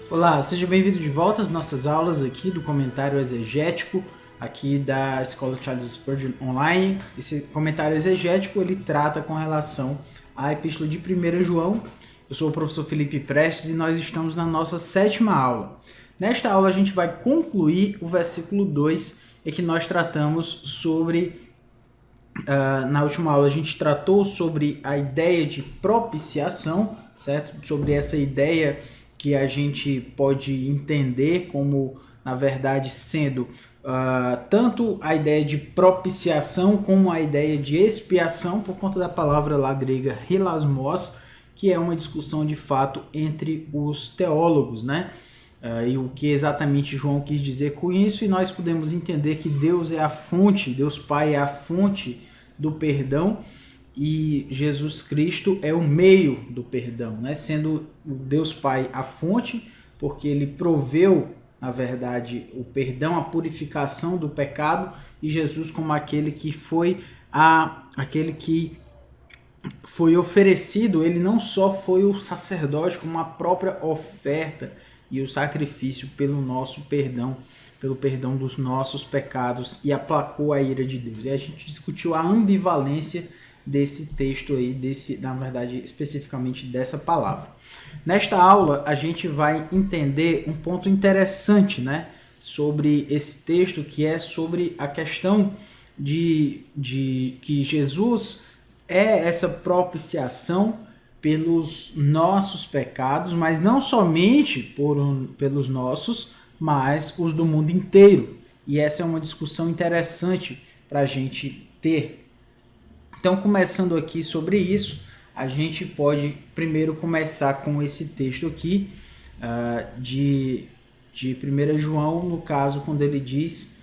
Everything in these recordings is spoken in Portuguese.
Olá, seja bem-vindo de volta às nossas aulas aqui do comentário exegético aqui da Escola Charles Spurgeon Online. Esse comentário exegético ele trata com relação à Epístola de 1 João. Eu sou o professor Felipe Prestes e nós estamos na nossa 7ª aula. Nesta aula a gente vai concluir o versículo 2 em que nós tratamos sobre... na última aula a gente tratou sobre a ideia de propiciação, certo? Sobre essa ideia que a gente pode entender como, na verdade, sendo tanto a ideia de propiciação como a ideia de expiação, por conta da palavra lá grega hilasmos, que é uma discussão de fato entre os teólogos, né? E o que exatamente João quis dizer com isso, e nós podemos entender que Deus é a fonte, Deus Pai é a fonte do perdão, e Jesus Cristo é o meio do perdão, né? Sendo o Deus Pai a fonte, porque ele proveu, na verdade, o perdão, a purificação do pecado, e Jesus como aquele que foi oferecido. Ele não só foi o sacerdote, como a própria oferta e o sacrifício pelo nosso perdão, pelo perdão dos nossos pecados, e aplacou a ira de Deus. E a gente discutiu a ambivalência desse texto aí, na verdade, especificamente dessa palavra. Nesta aula, a gente vai entender um ponto interessante, né, sobre esse texto, que é sobre a questão de que Jesus é essa propiciação pelos nossos pecados, mas não somente pelos nossos, mas os do mundo inteiro. E essa é uma discussão interessante para a gente ter. Então, começando aqui sobre isso, a gente pode primeiro começar com esse texto aqui de 1 João, no caso, quando ele diz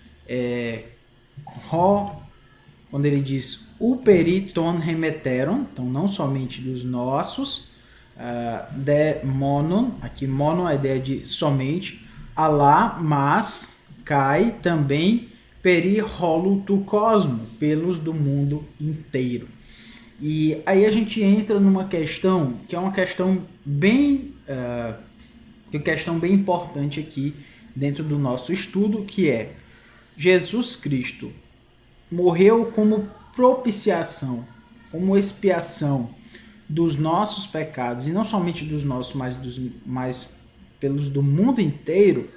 quando ele diz uperi ton remeteron, então não somente dos nossos, de monon, aqui monon é a ideia de somente, alá, mas, cai também, peri rolo tu cosmo, pelos do mundo inteiro. E aí a gente entra numa questão que é uma questão bem importante aqui dentro do nosso estudo, que é Jesus Cristo morreu como propiciação, como expiação dos nossos pecados, e não somente dos nossos, mas pelos do mundo inteiro.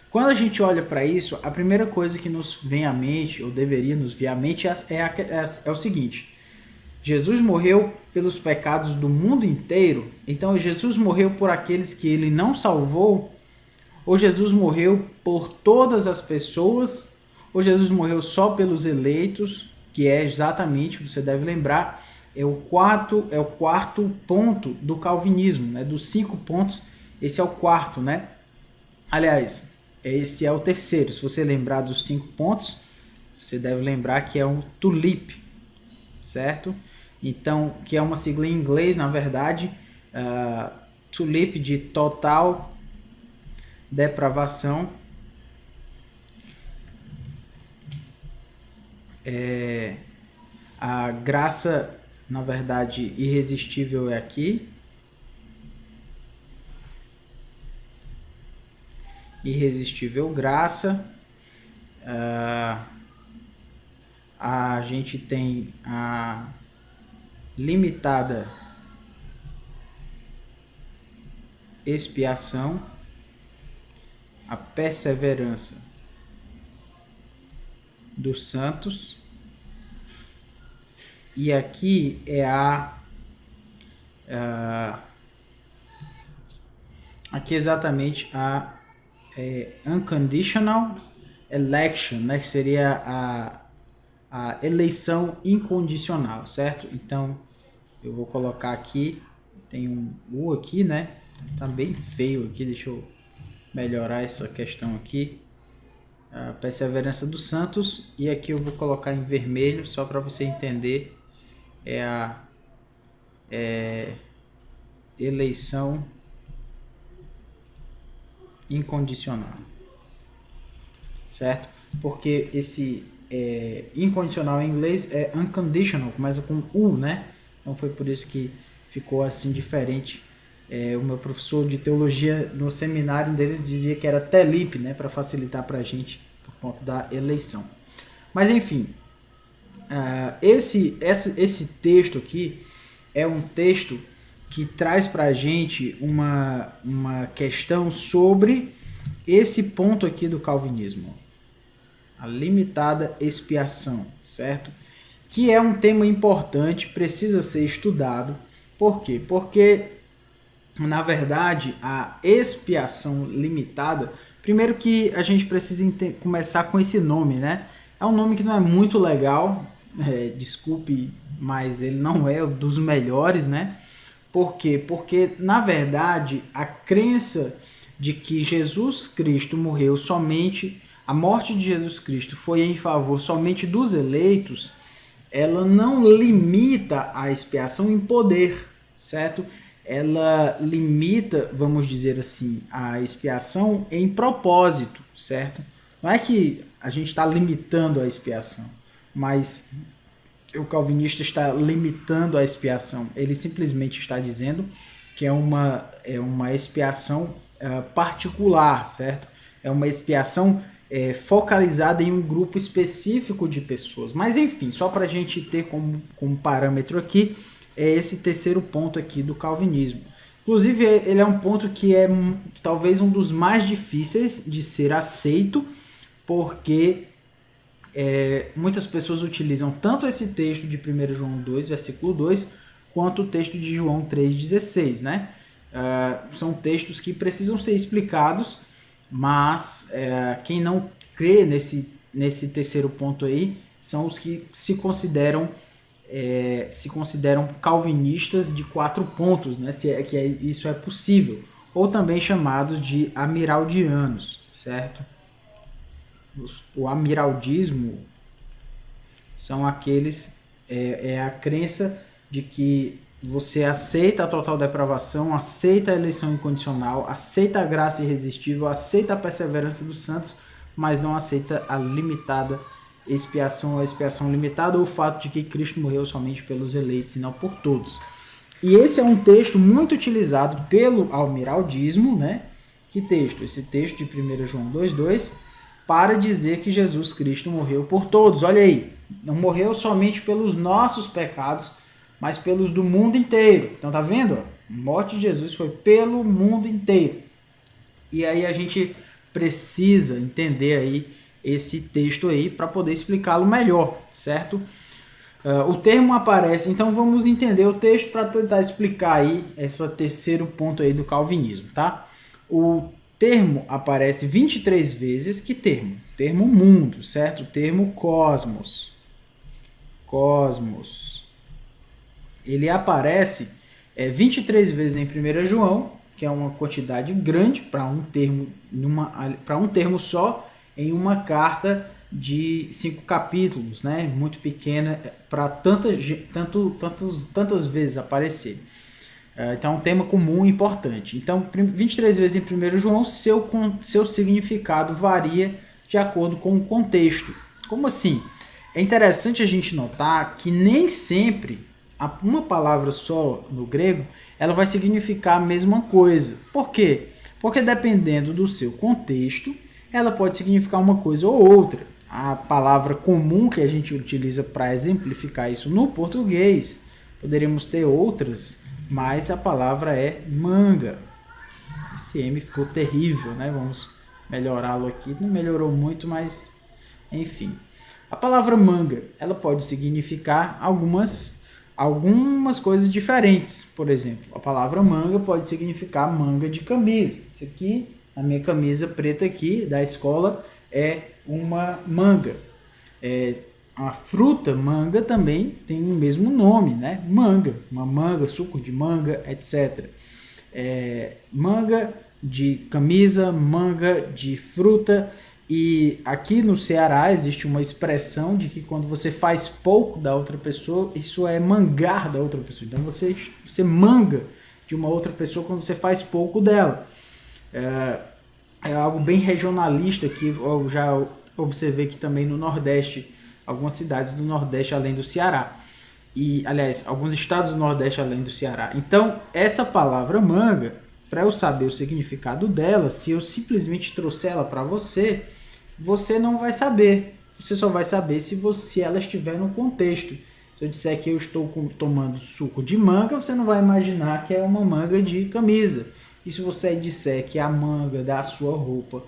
Quando a gente olha para isso, a primeira coisa que nos vem à mente, ou deveria nos vir à mente, é o seguinte: Jesus morreu pelos pecados do mundo inteiro. Então Jesus morreu por aqueles que ele não salvou? Ou Jesus morreu por todas as pessoas? Ou Jesus morreu só pelos eleitos? Que é exatamente, você deve lembrar, é o quarto ponto do calvinismo, né? Dos 5 pontos, esse é o quarto, né? Aliás, esse é o terceiro. Se você lembrar dos 5 pontos, você deve lembrar que é um TULIP, certo? Então, que é uma sigla em inglês, na verdade, TULIP, de total depravação, a graça, na verdade, irresistível é aqui, irresistível graça. A gente tem a limitada expiação, a perseverança dos santos, e aqui é aqui exatamente a unconditional election, né, que seria a eleição incondicional, certo? Então eu vou colocar aqui, tem um U aqui, né? Tá bem feio aqui, deixa eu melhorar essa questão aqui. A perseverança dos santos, e aqui eu vou colocar em vermelho só para você entender, é a eleição incondicional, certo? Porque esse incondicional em inglês é unconditional, começa com U, né? Então foi por isso que ficou assim diferente O meu professor de teologia no seminário deles dizia que era TELIP, né, para facilitar para a gente por conta da eleição. Mas enfim, esse texto aqui é um texto que traz para a gente uma questão sobre esse ponto aqui do calvinismo, a limitada expiação, certo? Que é um tema importante, precisa ser estudado. Por quê? Porque, na verdade, a expiação limitada, primeiro que a gente precisa começar com esse nome, né? É um nome que não é muito legal, desculpe, mas ele não é um dos melhores, né? Por quê? Porque, na verdade, a crença de que Jesus Cristo morreu somente, a morte de Jesus Cristo foi em favor somente dos eleitos, ela não limita a expiação em poder, certo? Ela limita, vamos dizer assim, a expiação em propósito, certo? Não é que a gente está limitando a expiação, mas o calvinista está limitando a expiação. Ele simplesmente está dizendo que é uma expiação particular, certo? É uma expiação focalizada em um grupo específico de pessoas. Mas enfim, só para a gente ter como parâmetro aqui, é esse terceiro ponto aqui do calvinismo. Inclusive, ele é um ponto que é talvez um dos mais difíceis de ser aceito, porque muitas pessoas utilizam tanto esse texto de 1 João 2, versículo 2, quanto o texto de João 3,16, né? São textos que precisam ser explicados, mas quem não crê nesse terceiro ponto aí são os que se consideram calvinistas de 4 pontos, né? Isso é possível, ou também chamados de amiraldianos, certo? O amiraldismo são aqueles, a crença de que você aceita a total depravação, aceita a eleição incondicional, aceita a graça irresistível, aceita a perseverança dos santos, mas não aceita a limitada expiação, a expiação limitada, ou o fato de que Cristo morreu somente pelos eleitos e não por todos. E esse é um texto muito utilizado pelo amiraldismo, né? Que texto? Esse texto de 1 João 2,2, para dizer que Jesus Cristo morreu por todos. Olha aí, não morreu somente pelos nossos pecados, mas pelos do mundo inteiro. Então tá vendo? A morte de Jesus foi pelo mundo inteiro. E aí a gente precisa entender aí esse texto aí para poder explicá-lo melhor, certo? O termo aparece, então vamos entender o texto para tentar explicar aí esse terceiro ponto aí do calvinismo, tá? O termo aparece 23 vezes. Que termo? Termo mundo, certo? Termo cosmos. Cosmos. Ele aparece 23 vezes em 1 João, que é uma quantidade grande para um termo só, em uma carta de 5 capítulos, né? Muito pequena para tantas vezes aparecer. Então é um tema comum e importante. Então, 23 vezes em 1 João, seu significado varia de acordo com o contexto. Como assim? É interessante a gente notar que nem sempre uma palavra só no grego, ela vai significar a mesma coisa. Por quê? Porque dependendo do seu contexto, ela pode significar uma coisa ou outra. A palavra comum que a gente utiliza para exemplificar isso no português, poderíamos ter outras, mas a palavra é manga. Esse M ficou terrível, né? Vamos melhorá-lo aqui. Não melhorou muito, mas enfim. A palavra manga, ela pode significar algumas coisas diferentes. Por exemplo, a palavra manga pode significar manga de camisa. Isso aqui, a minha camisa preta aqui da escola, é uma manga. A fruta manga também tem o mesmo nome, né? Manga, uma manga, suco de manga, etc. Manga de camisa, manga de fruta. E aqui no Ceará existe uma expressão de que quando você faz pouco da outra pessoa, isso é mangar da outra pessoa. Então você manga de uma outra pessoa quando você faz pouco dela. É algo bem regionalista que eu já observei aqui também no Nordeste, algumas cidades do Nordeste além do Ceará. e, aliás, alguns estados do Nordeste além do Ceará. Então, essa palavra manga, para eu saber o significado dela, se eu simplesmente trouxer ela para você, você não vai saber. Você só vai saber se ela estiver no contexto. Se eu disser que eu estou tomando suco de manga, você não vai imaginar que é uma manga de camisa. E se você disser que a manga da sua roupa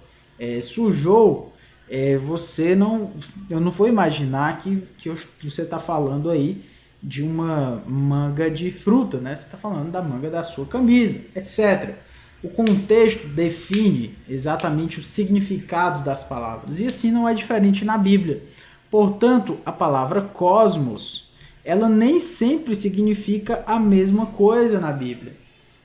sujou, eu não vou imaginar que você está falando aí de uma manga de fruta, né? Você está falando da manga da sua camisa, etc. O contexto define exatamente o significado das palavras, e assim não é diferente na Bíblia. Portanto, a palavra cosmos, ela nem sempre significa a mesma coisa na Bíblia,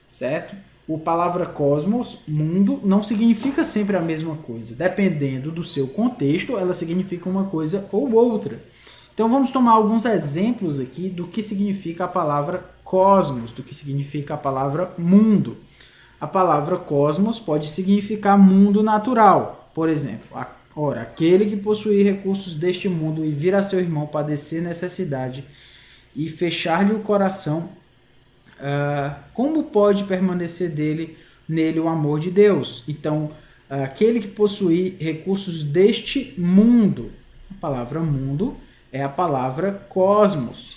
certo? A palavra cosmos, mundo, não significa sempre a mesma coisa. Dependendo do seu contexto, ela significa uma coisa ou outra. Então vamos tomar alguns exemplos aqui do que significa a palavra cosmos, do que significa a palavra mundo. A palavra cosmos pode significar mundo natural. Por exemplo, ora, aquele que possuir recursos deste mundo e vir a seu irmão padecer necessidade e fechar-lhe o coração, como pode permanecer nele o amor de Deus? Então, aquele que possuir recursos deste mundo, a palavra mundo é a palavra cosmos.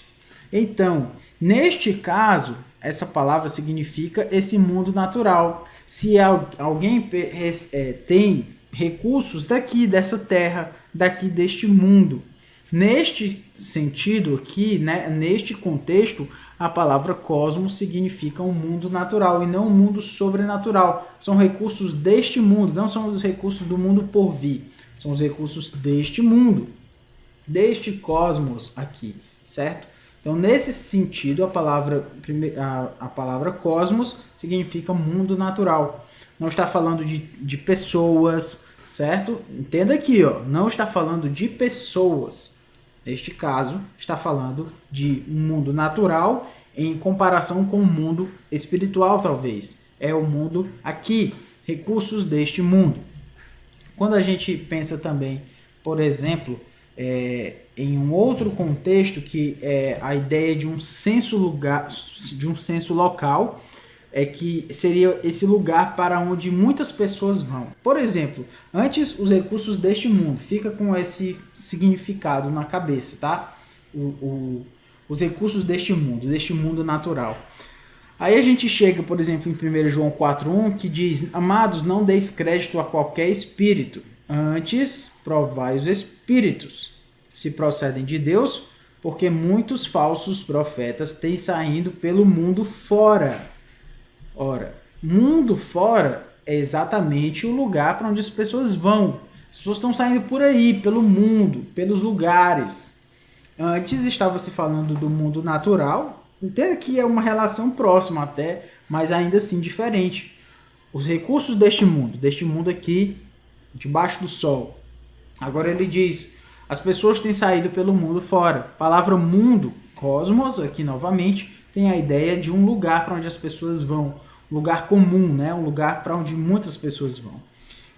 Então, neste caso, essa palavra significa esse mundo natural. Se alguém tem recursos daqui dessa terra, daqui deste mundo, neste sentido aqui, né, neste contexto, a palavra cosmos significa um mundo natural e não um mundo sobrenatural. São recursos deste mundo, não são os recursos do mundo por vir. São os recursos deste mundo, deste cosmos aqui, certo? Então, nesse sentido, a palavra cosmos significa mundo natural. Não está falando de pessoas, certo? Entenda aqui, ó, não está falando de pessoas. Neste caso, está falando de um mundo natural em comparação com o mundo espiritual, talvez. É o mundo aqui, recursos deste mundo. Quando a gente pensa também, por exemplo, em um outro contexto, que é a ideia de um censo local, que seria esse lugar para onde muitas pessoas vão. Por exemplo, antes os recursos deste mundo, fica com esse significado na cabeça, tá? Os recursos deste mundo natural. Aí a gente chega, por exemplo, em 1 João 4,1, que diz: amados, não deis crédito a qualquer espírito, antes provai os espíritos, se procedem de Deus, porque muitos falsos profetas têm saído pelo mundo fora. Ora, mundo fora é exatamente o lugar para onde as pessoas vão. As pessoas estão saindo por aí, pelo mundo, pelos lugares. Antes estava se falando do mundo natural. Entenda que é uma relação próxima até, mas ainda assim diferente. Os recursos deste mundo aqui, debaixo do sol. Agora ele diz, as pessoas têm saído pelo mundo fora. A palavra mundo, cosmos, aqui novamente, tem a ideia de um lugar para onde as pessoas vão. Um lugar comum, né? Um lugar para onde muitas pessoas vão.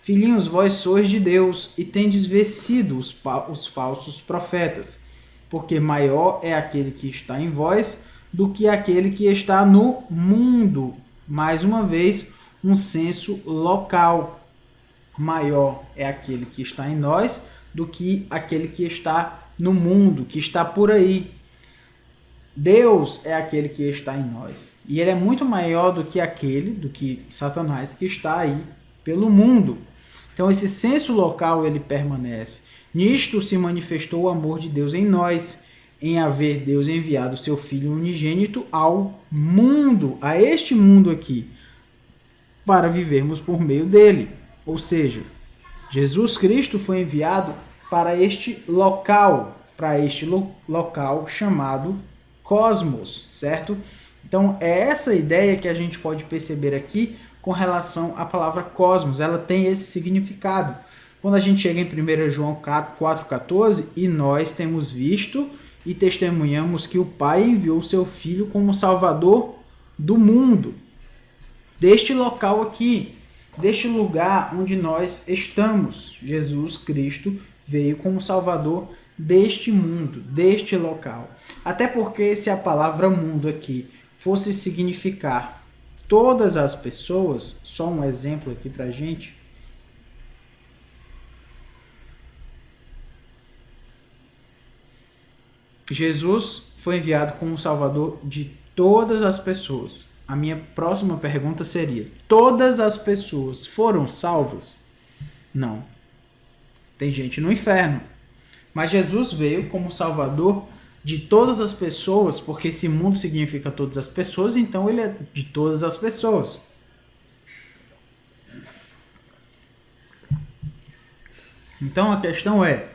Filhinhos, vós sois de Deus e tendes vencido os falsos profetas, porque maior é aquele que está em vós do que aquele que está no mundo. Mais uma vez, um senso local. Maior é aquele que está em nós do que aquele que está no mundo, que está por aí. Deus é aquele que está em nós. E ele é muito maior do que Satanás, que está aí pelo mundo. Então esse senso local ele permanece. Nisto se manifestou o amor de Deus em nós, em haver Deus enviado o seu Filho unigênito ao mundo, a este mundo aqui, para vivermos por meio dele. Ou seja, Jesus Cristo foi enviado para este local chamado cosmos, certo? Então é essa ideia que a gente pode perceber aqui com relação à palavra cosmos. Ela tem esse significado. Quando a gente chega em 1 João 4,14, e nós temos visto e testemunhamos que o Pai enviou o seu Filho como Salvador do mundo. Deste local aqui, deste lugar onde nós estamos, Jesus Cristo veio como Salvador deste mundo, deste local. Até porque se a palavra mundo aqui fosse significar todas as pessoas, só um exemplo aqui pra gente. Jesus foi enviado como Salvador de todas as pessoas. A minha próxima pergunta seria: todas as pessoas foram salvas? Não. Tem gente no inferno. Mas Jesus veio como Salvador de todas as pessoas, porque esse mundo significa todas as pessoas, então ele é de todas as pessoas. Então a questão é: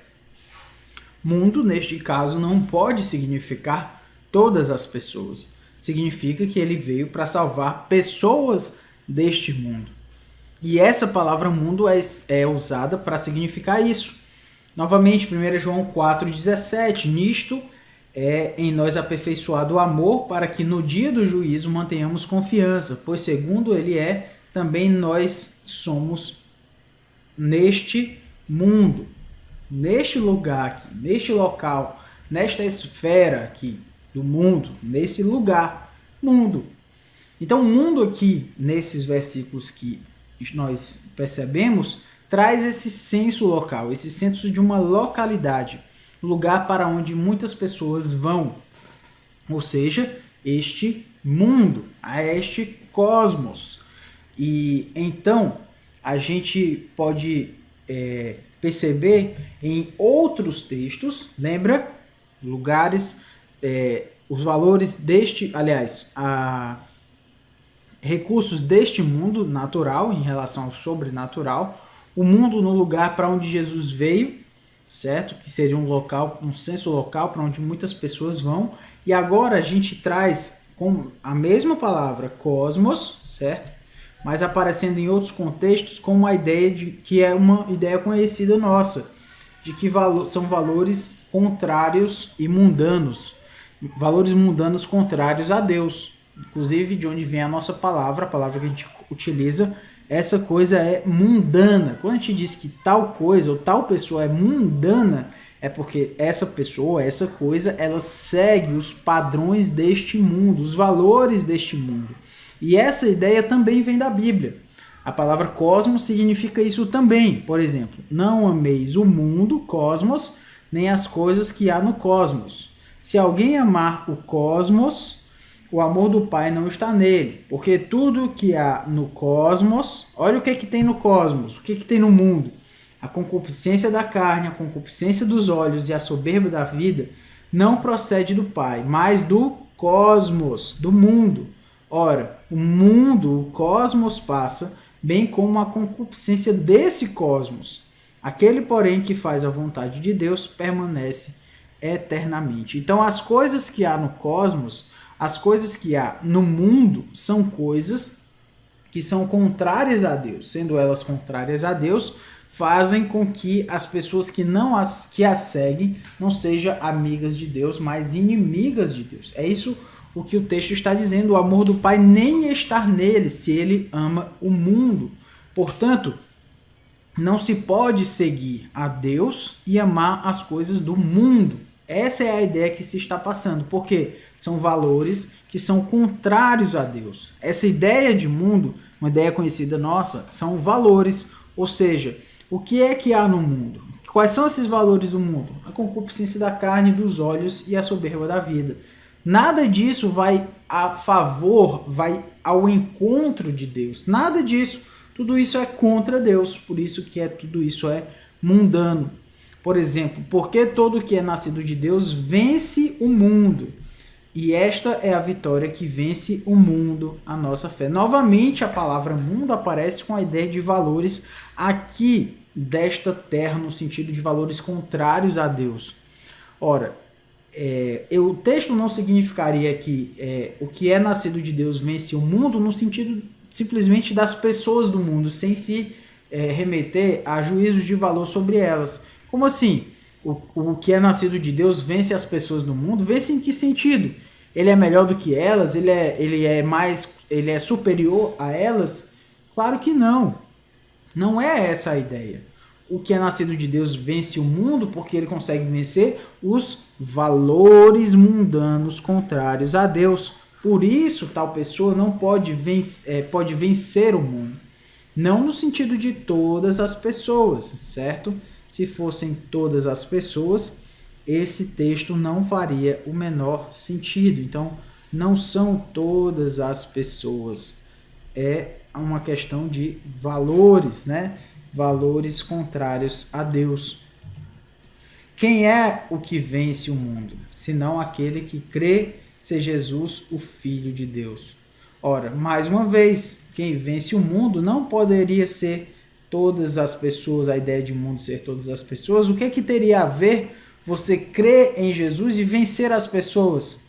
mundo, neste caso, não pode significar todas as pessoas. Significa que ele veio para salvar pessoas deste mundo. E essa palavra mundo é usada para significar isso. Novamente, 1 João 4,17, nisto é em nós aperfeiçoado o amor, para que no dia do juízo mantenhamos confiança, pois segundo ele é, também nós somos neste mundo, neste lugar aqui, neste local, nesta esfera aqui do mundo, nesse lugar, mundo. Então, o mundo aqui, nesses versículos que nós percebemos, traz esse senso local, esse senso de uma localidade, lugar para onde muitas pessoas vão, ou seja, este mundo, a este cosmos. E então a gente pode perceber em outros textos, lembra? Lugares, os valores deste, aliás, recursos deste mundo natural em relação ao sobrenatural, o mundo no lugar para onde Jesus veio, certo? Que seria um local, um senso local para onde muitas pessoas vão. E agora a gente traz com a mesma palavra cosmos, certo? Mas aparecendo em outros contextos como a ideia de que é uma ideia conhecida nossa, de que são valores contrários e mundanos, valores mundanos contrários a Deus. Inclusive, de onde vem a nossa palavra, a palavra que a gente utiliza, essa coisa é mundana. Quando a gente diz que tal coisa ou tal pessoa é mundana, é porque essa pessoa, essa coisa, ela segue os padrões deste mundo, os valores deste mundo. E essa ideia também vem da Bíblia. A palavra cosmos significa isso também. Por exemplo, não ameis o mundo, cosmos, nem as coisas que há no cosmos. Se alguém amar o cosmos, o amor do Pai não está nele, porque tudo que há no cosmos, olha o que tem no cosmos, o que tem no mundo, a concupiscência da carne, a concupiscência dos olhos e a soberba da vida, não procede do Pai, mas do cosmos, do mundo. Ora, o mundo, o cosmos passa, bem como a concupiscência desse cosmos. Aquele, porém, que faz a vontade de Deus permanece eternamente. Então, as coisas que há no cosmos, as coisas que há no mundo são coisas que são contrárias a Deus. Sendo elas contrárias a Deus, fazem com que as pessoas que a seguem não sejam amigas de Deus, mas inimigas de Deus. É isso o que o texto está dizendo. O amor do Pai nem está nele, se ele ama o mundo. Portanto, não se pode seguir a Deus e amar as coisas do mundo. Essa é a ideia que se está passando, porque são valores que são contrários a Deus. Essa ideia de mundo, uma ideia conhecida nossa, são valores, ou seja, o que é que há no mundo? Quais são esses valores do mundo? A concupiscência da carne, dos olhos e a soberba da vida. Nada disso vai a favor, vai ao encontro de Deus. Nada disso. Tudo isso é contra Deus, por isso que tudo isso é mundano. Por exemplo, porque todo que é nascido de Deus vence o mundo. E esta é a vitória que vence o mundo, a nossa fé. Novamente, a palavra mundo aparece com a ideia de valores aqui desta terra, no sentido de valores contrários a Deus. Ora, o texto não significaria que o que é nascido de Deus vence o mundo no sentido simplesmente das pessoas do mundo, sem se remeter a juízos de valor sobre elas. Como assim? O que é nascido de Deus vence as pessoas do mundo? Vence em que sentido? Ele é melhor do que elas? Ele é superior a elas? Claro que não. Não é essa a ideia. o que é nascido de Deus vence o mundo, porque ele consegue vencer os valores mundanos contrários a Deus. Por isso, tal pessoa não pode vencer o mundo. Não no sentido de todas as pessoas, certo? Se fossem todas as pessoas, esse texto não faria o menor sentido. Então, não são todas as pessoas. É uma questão de valores, né? Valores contrários a Deus. Quem é o que vence o mundo, senão aquele que crê ser Jesus o Filho de Deus? Ora, mais uma vez, quem vence o mundo não poderia ser todas as pessoas, a ideia de mundo ser todas as pessoas. O que é que teria a ver você crer em Jesus e vencer as pessoas?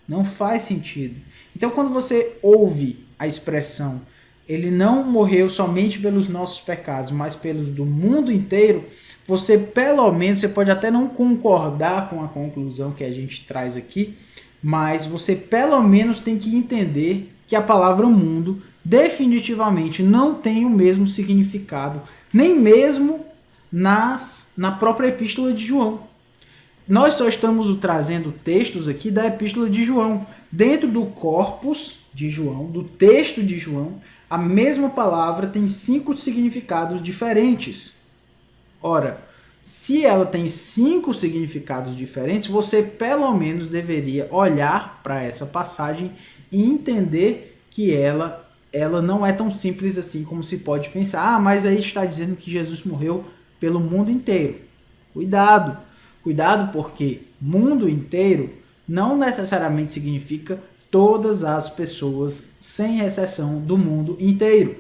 Não faz sentido. Então, quando você ouve a expressão ele não morreu somente pelos nossos pecados, mas pelos do mundo inteiro, você pelo menos, você pode até não concordar com a conclusão que a gente traz aqui, mas você pelo menos tem que entender que a palavra mundo definitivamente não tem o mesmo significado, nem mesmo na própria epístola de João. Nós só estamos trazendo textos aqui da epístola de João. Dentro do corpus de João, do texto de João, a mesma palavra tem 5 significados diferentes. Ora, se ela tem 5 significados diferentes, você pelo menos deveria olhar para essa passagem e entender que ela não é tão simples assim como se pode pensar. Ah, mas aí está dizendo que Jesus morreu pelo mundo inteiro. Cuidado! Cuidado, porque mundo inteiro não necessariamente significa todas as pessoas, sem exceção do mundo inteiro,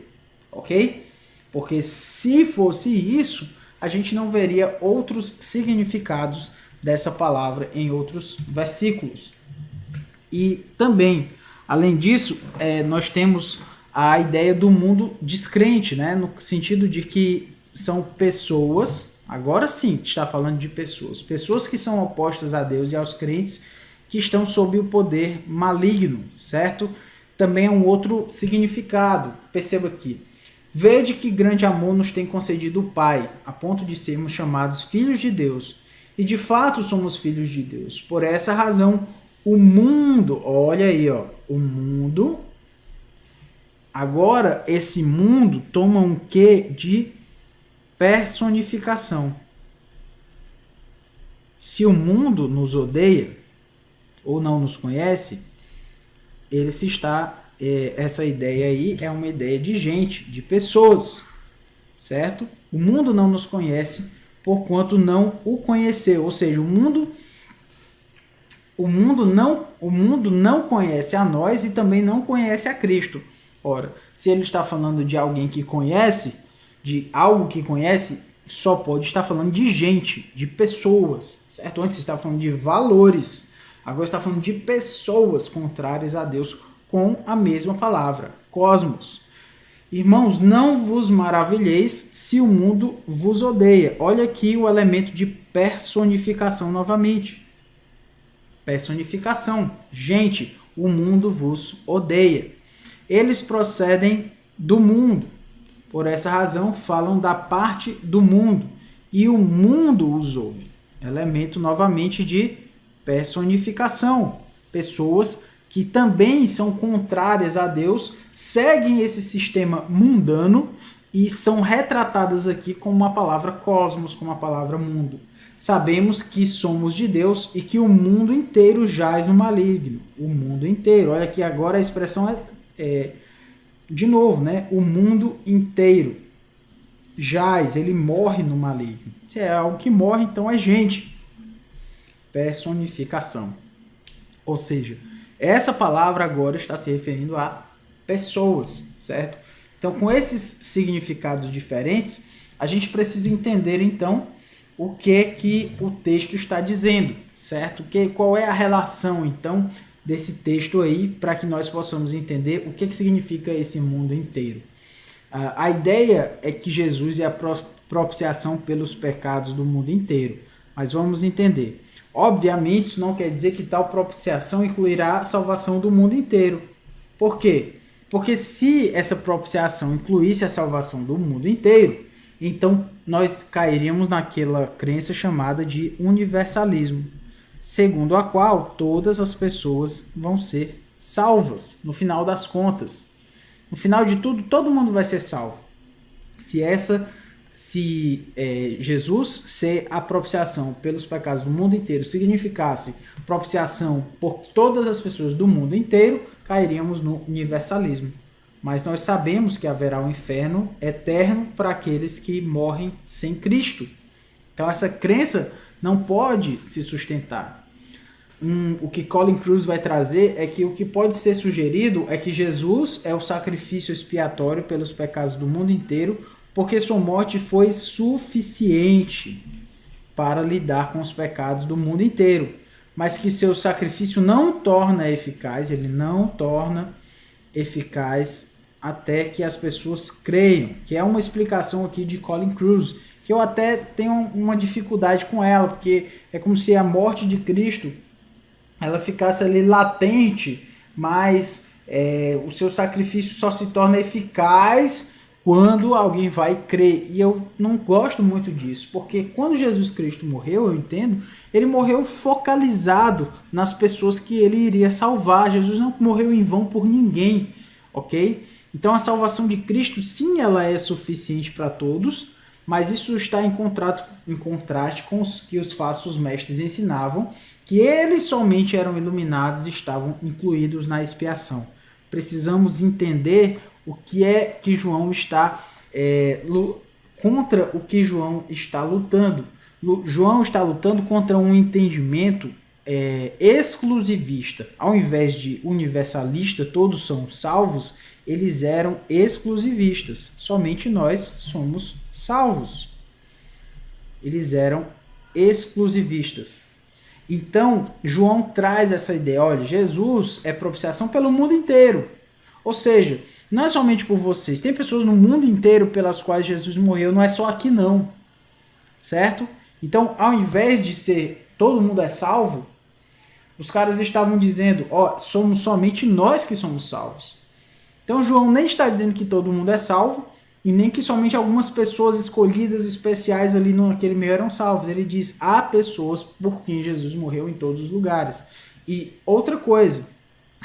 ok? Porque se fosse isso, a gente não veria outros significados dessa palavra em outros versículos. E também, além disso, nós temos a ideia do mundo descrente, né? No sentido de que são pessoas... Agora sim, está falando de pessoas. Pessoas que são opostas a Deus e aos crentes que estão sob o poder maligno, certo? Também é um outro significado. Perceba aqui. Vede que grande amor nos tem concedido o Pai, a ponto de sermos chamados filhos de Deus. E de fato somos filhos de Deus. Por essa razão, o mundo, olha aí, ó, o mundo... Agora, esse mundo toma um quê de personificação. Se o mundo nos odeia ou não nos conhece, essa ideia aí é uma ideia de gente, de pessoas, certo? O mundo não nos conhece porquanto não o conheceu, ou seja, o mundo não conhece a nós e também não conhece a Cristo. Ora, se ele está falando de alguém que conhece, de algo que conhece, só pode estar falando de gente, de pessoas, certo? Antes estava falando de valores, agora está falando de pessoas contrárias a Deus com a mesma palavra, cosmos. Irmãos, não vos maravilheis se o mundo vos odeia. Olha aqui o elemento de personificação novamente. Personificação. Gente, o mundo vos odeia. Eles procedem do mundo. Por essa razão, falam da parte do mundo, e o mundo os ouve. Elemento, novamente, de personificação. Pessoas que também são contrárias a Deus, seguem esse sistema mundano e são retratadas aqui com uma palavra cosmos, com uma palavra mundo. Sabemos que somos de Deus e que o mundo inteiro jaz no maligno. O mundo inteiro. Olha aqui agora a expressão de novo, né? O mundo inteiro jaz, ele morre no maligno. Se é algo que morre, então é gente. Personificação. Ou seja, essa palavra agora está se referindo a pessoas, certo? Então, com esses significados diferentes, a gente precisa entender, então, o que o texto está dizendo, certo? Qual é a relação, então, desse texto aí, para que nós possamos entender o que significa esse mundo inteiro. A ideia é que Jesus é a propiciação pelos pecados do mundo inteiro, mas vamos entender. Obviamente, isso não quer dizer que tal propiciação incluirá a salvação do mundo inteiro. Por quê? Porque se essa propiciação incluísse a salvação do mundo inteiro, então nós cairíamos naquela crença chamada de universalismo, segundo a qual todas as pessoas vão ser salvas, no final das contas. No final de tudo, todo mundo vai ser salvo. Se Jesus ser a propiciação pelos pecados do mundo inteiro significasse propiciação por todas as pessoas do mundo inteiro, cairíamos no universalismo. Mas nós sabemos que haverá um inferno eterno para aqueles que morrem sem Cristo. Então essa crença não pode se sustentar. O que Colin Kruse vai trazer é que o que pode ser sugerido é que Jesus é o sacrifício expiatório pelos pecados do mundo inteiro, porque sua morte foi suficiente para lidar com os pecados do mundo inteiro, mas que seu sacrifício não torna eficaz, ele não torna eficaz até que as pessoas creiam, que é uma explicação aqui de Colin Kruse, que eu até tenho uma dificuldade com ela, porque é como se a morte de Cristo ela ficasse ali latente, mas o seu sacrifício só se torna eficaz quando alguém vai crer. E eu não gosto muito disso, porque quando Jesus Cristo morreu, eu entendo, ele morreu focalizado nas pessoas que ele iria salvar. Jesus não morreu em vão por ninguém, ok? Então a salvação de Cristo, sim, ela é suficiente para todos, mas isso está em contraste com os que os falsos mestres ensinavam, que eles somente eram iluminados e estavam incluídos na expiação. Precisamos entender o que é que João está contra o que João está lutando. João está lutando contra um entendimento exclusivista. Ao invés de universalista, todos são salvos, eles eram exclusivistas. Somente nós somos salvos. Eles eram exclusivistas. Então, João traz essa ideia, olha, Jesus é propiciação pelo mundo inteiro. Ou seja, não é somente por vocês, tem pessoas no mundo inteiro pelas quais Jesus morreu, não é só aqui não, certo? Então, ao invés de ser todo mundo é salvo, os caras estavam dizendo, somos somente nós que somos salvos. Então, João nem está dizendo que todo mundo é salvo, e nem que somente algumas pessoas escolhidas especiais ali naquele meio eram salvos. Ele diz, há pessoas por quem Jesus morreu em todos os lugares. E outra coisa,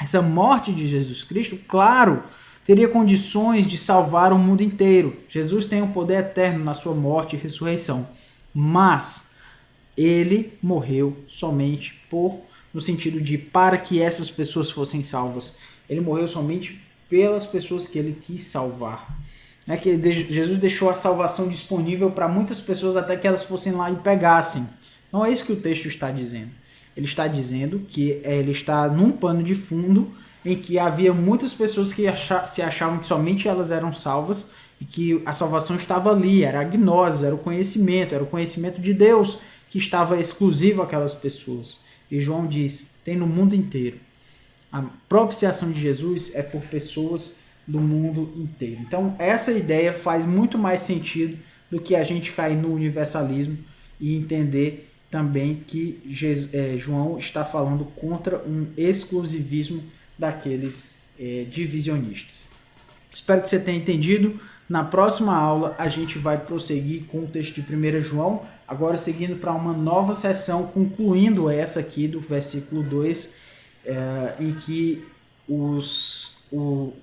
essa morte de Jesus Cristo, claro, teria condições de salvar o mundo inteiro. Jesus tem um poder eterno na sua morte e ressurreição. Mas ele morreu somente no sentido de para que essas pessoas fossem salvas. Ele morreu somente pelas pessoas que ele quis salvar. Que Jesus deixou a salvação disponível para muitas pessoas até que elas fossem lá e pegassem. Não é isso que o texto está dizendo. Ele está dizendo que ele está num pano de fundo em que havia muitas pessoas que se achavam que somente elas eram salvas e que a salvação estava ali, era a gnose, era o conhecimento de Deus que estava exclusivo àquelas pessoas. E João diz, tem no mundo inteiro. A propiciação de Jesus é por pessoas do mundo inteiro. Então, essa ideia faz muito mais sentido do que a gente cair no universalismo e entender também que João está falando contra um exclusivismo daqueles divisionistas. Espero que você tenha entendido. Na próxima aula, a gente vai prosseguir com o texto de 1 João, agora seguindo para uma nova sessão, concluindo essa aqui do versículo 2, em que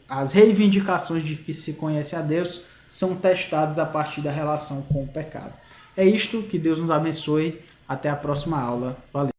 as reivindicações de que se conhece a Deus são testadas a partir da relação com o pecado. É isto, que Deus nos abençoe. Até a próxima aula. Valeu!